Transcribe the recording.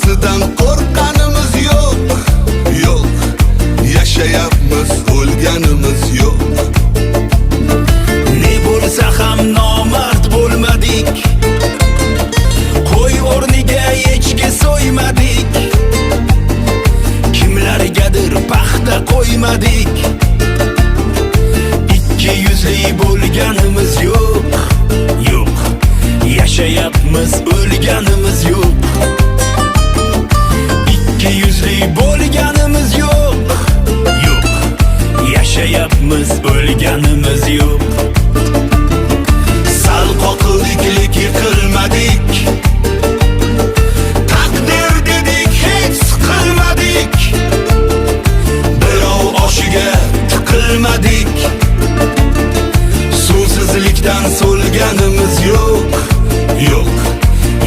Bazıdan korkanımız yok, yok. Yaşayapmiz, o'lganimiz yok. Ne bo'lsa ham nomard bo'lmadik, qo'y o'rniga echki so'ymadik, kimlargadir paxta qo'ymadik. Ikki yuzli bo'lganimiz yo'q, yo'q. Yaşayapmiz, o'lganimiz yo'q. Ikki yuzli bo'lganimiz yo'q, yo'q. Yaşayapmiz, o'lganimiz yo'q.